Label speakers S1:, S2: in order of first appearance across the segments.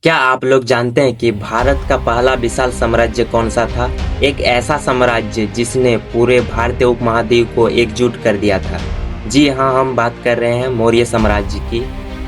S1: क्या आप लोग जानते हैं कि भारत का पहला विशाल साम्राज्य कौन सा था? एक ऐसा साम्राज्य जिसने पूरे भारतीय उपमहाद्वीप को एकजुट कर दिया था। जी हाँ, हम बात कर रहे हैं मौर्य साम्राज्य की,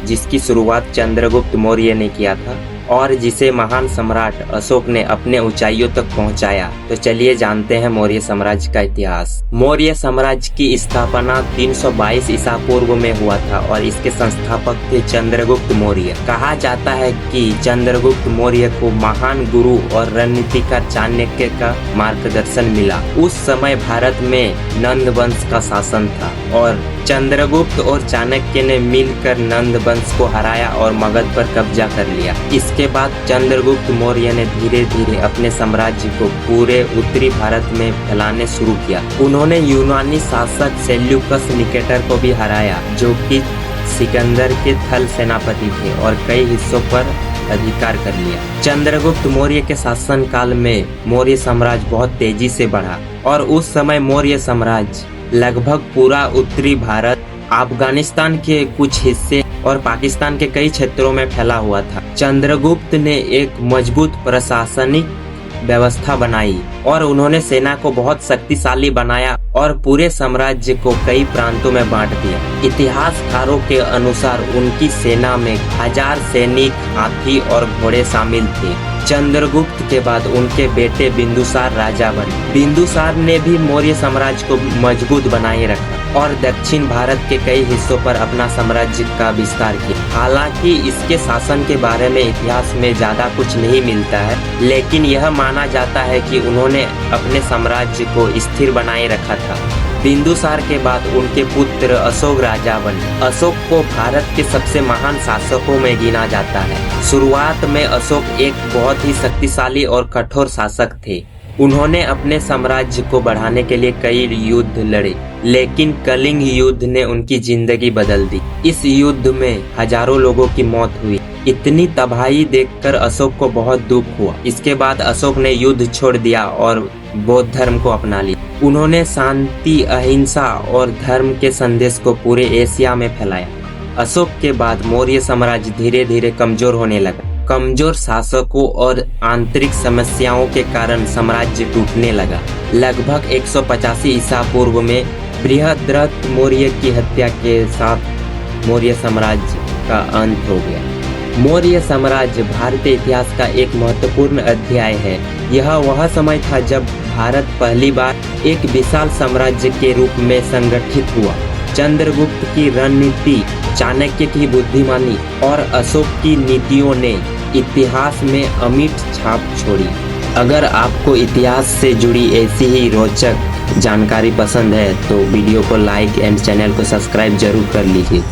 S1: जिसकी शुरुआत चंद्रगुप्त मौर्य ने किया था और जिसे महान सम्राट अशोक ने अपने ऊंचाइयों तक पहुंचाया। तो चलिए जानते हैं मौर्य साम्राज्य का इतिहास। मौर्य साम्राज्य की स्थापना 322 ईसा पूर्व में हुआ था और इसके संस्थापक थे चंद्रगुप्त मौर्य। कहा जाता है कि चंद्रगुप्त मौर्य को महान गुरु और रणनीतिकार चाणक्य का मार्गदर्शन मिला। उस समय भारत में नंद वंश का शासन था और चंद्रगुप्त और चाणक्य ने मिलकर नंद वंश को हराया और मगध पर कब्जा कर लिया। इसके बाद चंद्रगुप्त मौर्य ने धीरे धीरे अपने साम्राज्य को पूरे उत्तरी भारत में फैलाने शुरू किया। उन्होंने यूनानी शासक सेल्यूकस निकेटर को भी हराया, जो कि सिकंदर के थल सेनापति थे, और कई हिस्सों पर अधिकार कर लिया। चंद्रगुप्त मौर्य के शासन काल में मौर्य साम्राज्य बहुत तेजी से बढ़ा और उस समय मौर्य साम्राज्य लगभग पूरा उत्तरी भारत, अफगानिस्तान के कुछ हिस्से और पाकिस्तान के कई क्षेत्रों में फैला हुआ था। चंद्रगुप्त ने एक मजबूत प्रशासनिक व्यवस्था बनाई और उन्होंने सेना को बहुत शक्तिशाली बनाया और पूरे साम्राज्य को कई प्रांतों में बांट दिया। इतिहासकारों के अनुसार उनकी सेना में 1000 सैनिक, हाथी और घोड़े शामिल थे। चंद्रगुप्त के बाद उनके बेटे बिंदुसार राजा बने। बिंदुसार ने भी मौर्य साम्राज्य को मजबूत बनाए रखा और दक्षिण भारत के कई हिस्सों पर अपना साम्राज्य का विस्तार किया। हालांकि इसके शासन के बारे में इतिहास में ज्यादा कुछ नहीं मिलता है, लेकिन यह माना जाता है कि उन्होंने अपने साम्राज्य को स्थिर बनाए रखा था। बिंदुसार के बाद उनके पुत्र अशोक राजा बने। अशोक को भारत के सबसे महान शासकों में गिना जाता है। शुरुआत में अशोक एक बहुत ही शक्तिशाली और कठोर शासक थे। उन्होंने अपने साम्राज्य को बढ़ाने के लिए कई युद्ध लड़े, लेकिन कलिंग युद्ध ने उनकी जिंदगी बदल दी। इस युद्ध में हजारों लोगों की मौत हुई। इतनी तबाही देखकर अशोक को बहुत दुख हुआ। इसके बाद अशोक ने युद्ध छोड़ दिया और बौद्ध धर्म को अपना लिया। उन्होंने शांति, अहिंसा और धर्म के संदेश को पूरे एशिया में फैलाया। अशोक के बाद मौर्य साम्राज्य धीरे धीरे कमजोर होने लगा। कमजोर शासकों और आंतरिक समस्याओं के कारण साम्राज्य टूटने लगा। लगभग 185 ईसा पूर्व में बृहद्रथ मौर्य की हत्या के साथ मौर्य साम्राज्य का अंत हो गया। मौर्य साम्राज्य भारतीय इतिहास का एक महत्वपूर्ण अध्याय है। यह वह समय था जब भारत पहली बार एक विशाल साम्राज्य के रूप में संगठित हुआ। चंद्रगुप्त की रणनीति, चाणक्य की बुद्धिमानी और अशोक की नीतियों ने इतिहास में अमिट छाप छोड़ी। अगर आपको इतिहास से जुड़ी ऐसी ही रोचक जानकारी पसंद है तो वीडियो को लाइक एंड चैनल को सब्सक्राइब जरूर कर लीजिए।